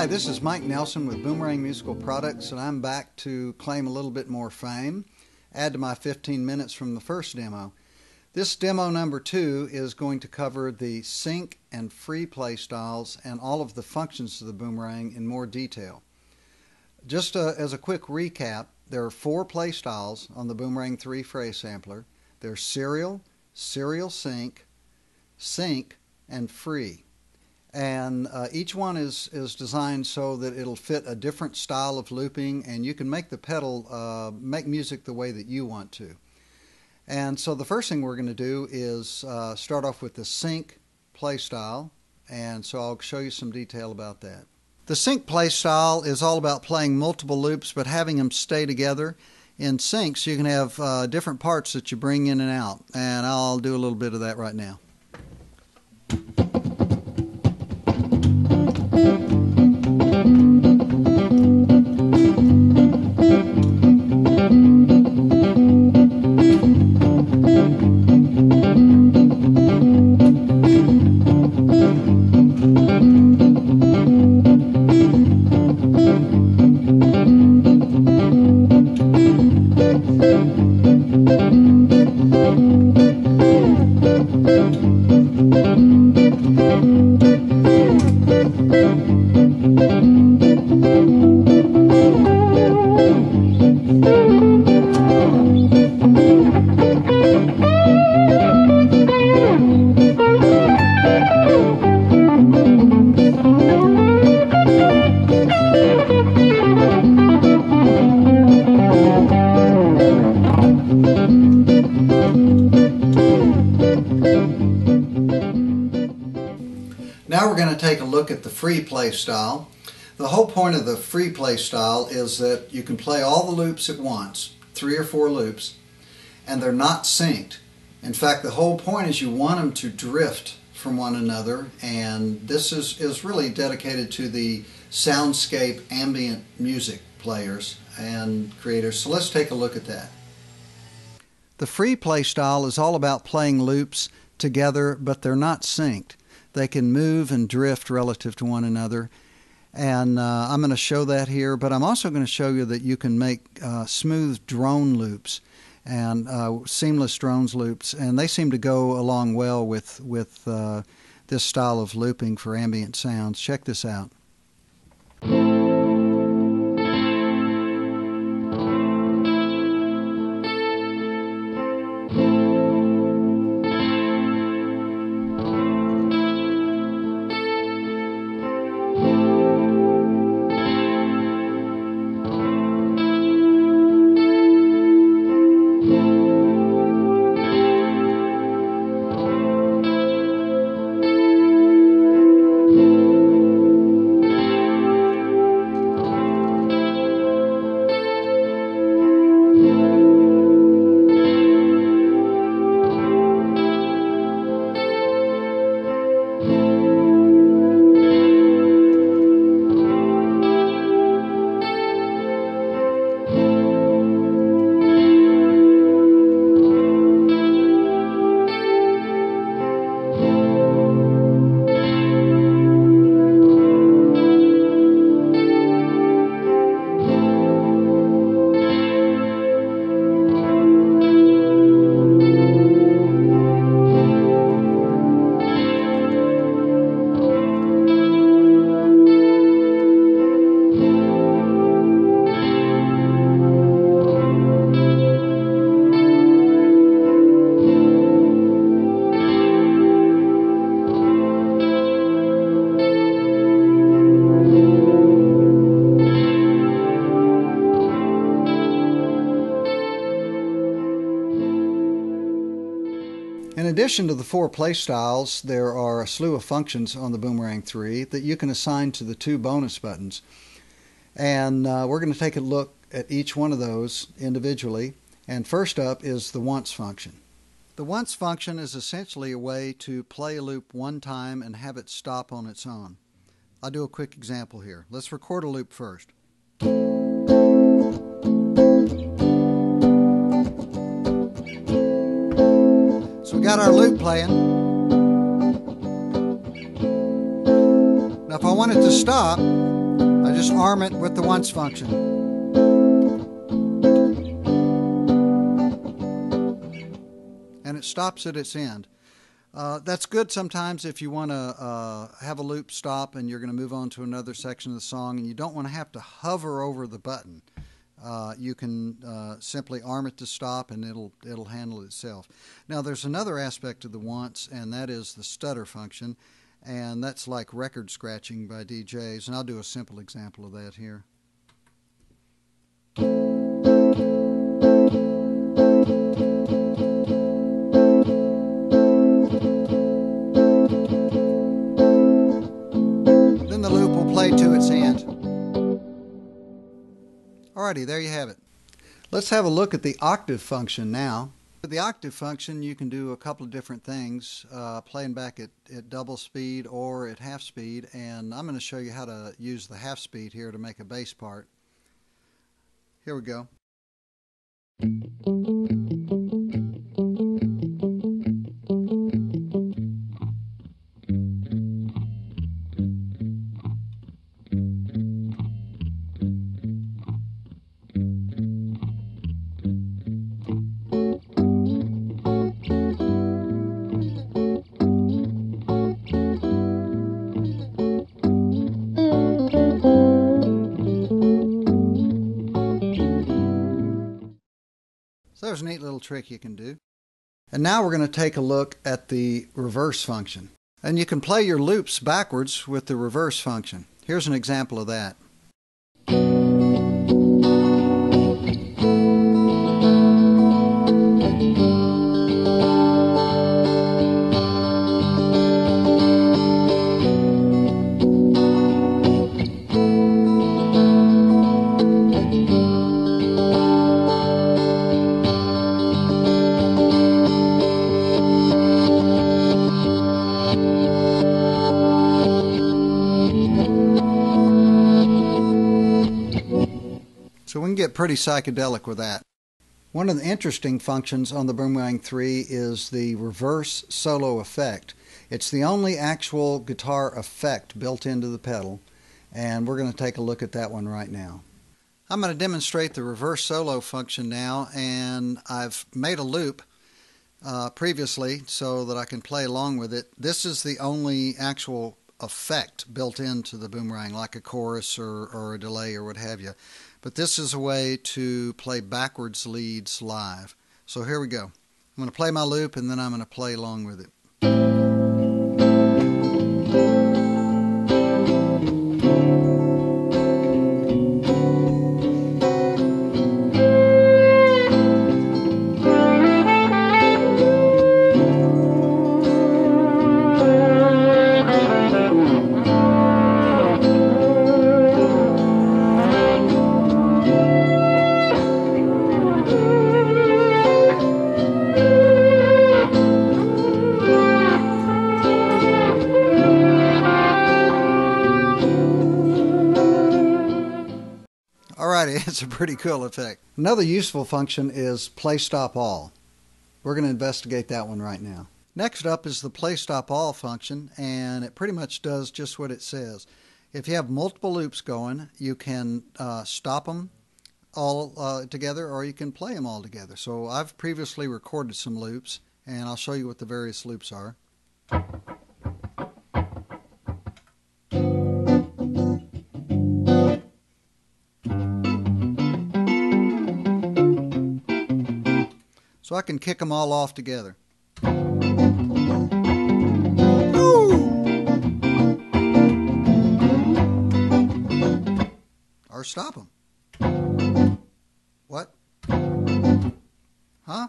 Hi, this is Mike Nelson with Boomerang Musical Products, and I'm back to claim a little bit more fame, add to my 15 minutes from the first demo. This demo number 2 is going to cover the sync and free play styles and all of the functions of the boomerang in more detail. Just as a quick recap, there are 4 play styles on the Boomerang 3 phrase sampler. There's serial, serial sync, sync, and free. And each one is designed so that it'll fit a different style of looping, and you can make the pedal make music the way that you want to. And so the first thing we're going to do is start off with the sync play style, and so I'll show you some detail about that. The sync play style is all about playing multiple loops but having them stay together. In syncs you can have different parts that you bring in and out, and I'll do a little bit of that right now. Now we're going to take a look at the free play style. The whole point of the free play style is that you can play all the loops at once, 3 or 4 loops, and they're not synced. In fact, the whole point is you want them to drift from one another, and this is really dedicated to the soundscape ambient music players and creators. So let's take a look at that. The free play style is all about playing loops together, but they're not synced. They can move and drift relative to one another, and I'm going to show that here, but I'm also going to show you that you can make smooth drone loops and seamless drones loops, and they seem to go along well with this style of looping for ambient sounds. Check this out. In addition to the 4 play styles, there are a slew of functions on the Boomerang 3 that you can assign to the 2 bonus buttons. And we're going to take a look at each one of those individually. And first up is the once function. The once function is essentially a way to play a loop one time and have it stop on its own. I'll do a quick example here. Let's record a loop first. So we got our loop playing. Now if I want it to stop, just arm it with the once function. And it stops at its end. That's good sometimes if you want to have a loop stop and you're going to move on to another section of the song and you don't want to have to hover over the button. You can simply arm it to stop and it'll handle it itself. Now there's another aspect of the once, and that is the stutter function, and that's like record scratching by DJs, and I'll do a simple example of that here. Then the loop will play to its end. Alrighty, there you have it. Let's have a look at the octave function now. With the octave function, you can do a couple of different things, playing back at double speed or at half speed, and I'm going to show you how to use the half speed here to make a bass part. Here we go. So there's a neat little trick you can do. And now we're going to take a look at the reverse function. And you can play your loops backwards with the reverse function. Here's an example of that. So we can get pretty psychedelic with that. One of the interesting functions on the Boomerang 3 is the reverse solo effect. It's the only actual guitar effect built into the pedal, and we're going to take a look at that one right now. I'm going to demonstrate the reverse solo function now, and I've made a loop previously so that I can play along with it. This is the only actual effect built into the Boomerang, like a chorus or a delay or what have you. But this is a way to play backwards leads live. So here we go. I'm going to play my loop and then I'm going to play along with it. Alrighty, it's a pretty cool effect. Another useful function is play stop all. We're going to investigate that one right now. Next up is the play stop all function, and it pretty much does just what it says. If you have multiple loops going, you can stop them all together, or you can play them all together. So I've previously recorded some loops, and I'll show you what the various loops are. So I can kick them all off together. Or stop them. What? Huh?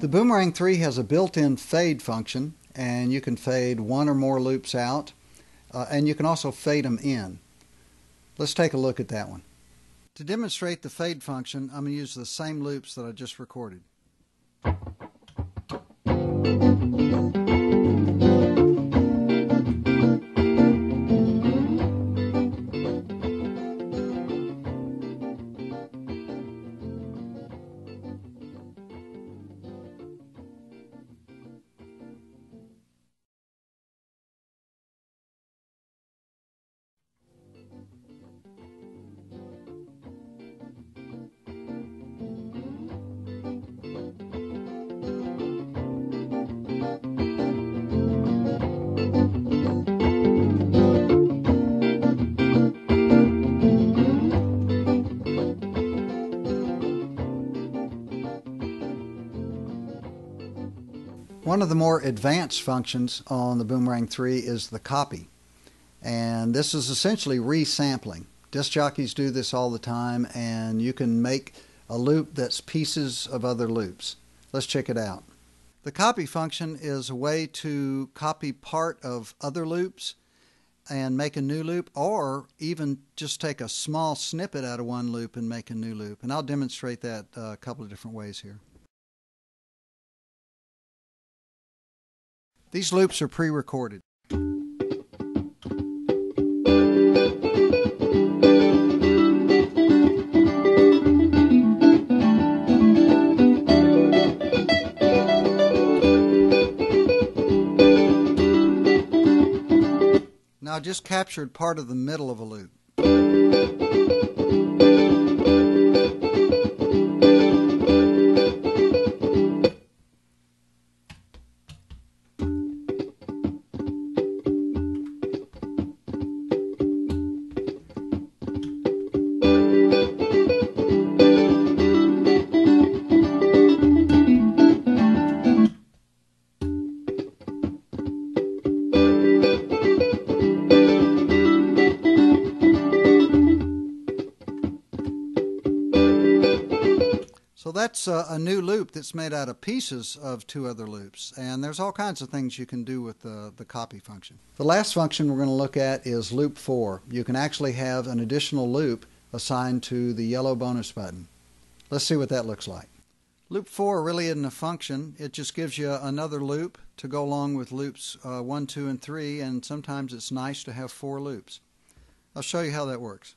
The Boomerang 3 has a built-in fade function, and you can fade one or more loops out, and you can also fade them in. Let's take a look at that one. To demonstrate the fade function, I'm going to use the same loops that I just recorded. One of the more advanced functions on the Boomerang 3 is the copy. And this is essentially resampling. Disc jockeys do this all the time, and you can make a loop that's pieces of other loops. Let's check it out. The copy function is a way to copy part of other loops and make a new loop, or even just take a small snippet out of one loop and make a new loop. And I'll demonstrate that a couple of different ways here. These loops are pre-recorded. Now I just captured part of the middle of a loop. So that's a new loop that's made out of pieces of two other loops, and there's all kinds of things you can do with the copy function. The last function we're going to look at is loop 4. You can actually have an additional loop assigned to the yellow bonus button. Let's see what that looks like. Loop 4 really isn't a function. It just gives you another loop to go along with loops 1, 2, and 3, and sometimes it's nice to have 4 loops. I'll show you how that works.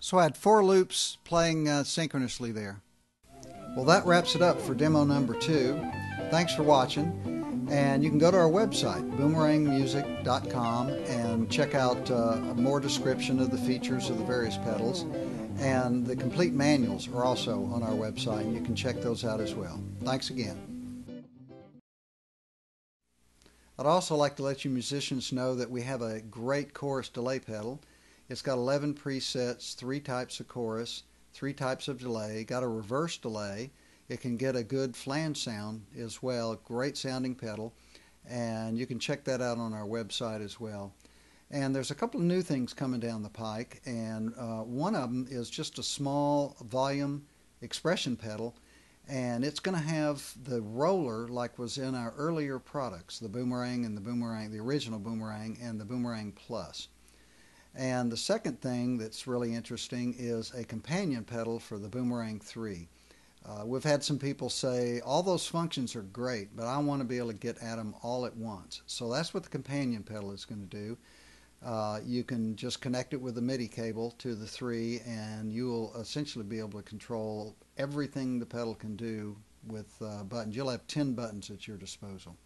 So I had 4 loops playing synchronously there. Well, that wraps it up for demo number 2. Thanks for watching, and you can go to our website, boomerangmusic.com, and check out more description of the features of the various pedals, and the complete manuals are also on our website, and you can check those out as well. Thanks again. I'd also like to let you musicians know that we have a great chorus delay pedal. It's got 11 presets, 3 types of chorus, 3 types of delay, got a reverse delay. It can get a good flange sound as well, great sounding pedal, and you can check that out on our website as well. And there's a couple of new things coming down the pike, and one of them is just a small volume expression pedal, and it's going to have the roller like was in our earlier products, the Boomerang and the Boomerang, the original Boomerang and the Boomerang Plus. And the second thing that's really interesting is a companion pedal for the Boomerang 3. We've had some people say, all those functions are great, but I want to be able to get at them all at once. So that's what the companion pedal is going to do. You can just connect it with a MIDI cable to the 3, and you will essentially be able to control everything the pedal can do with buttons. You'll have 10 buttons at your disposal.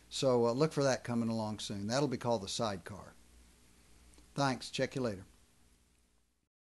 So look for that coming along soon. That'll be called the Sidecar. Thanks. Check you later.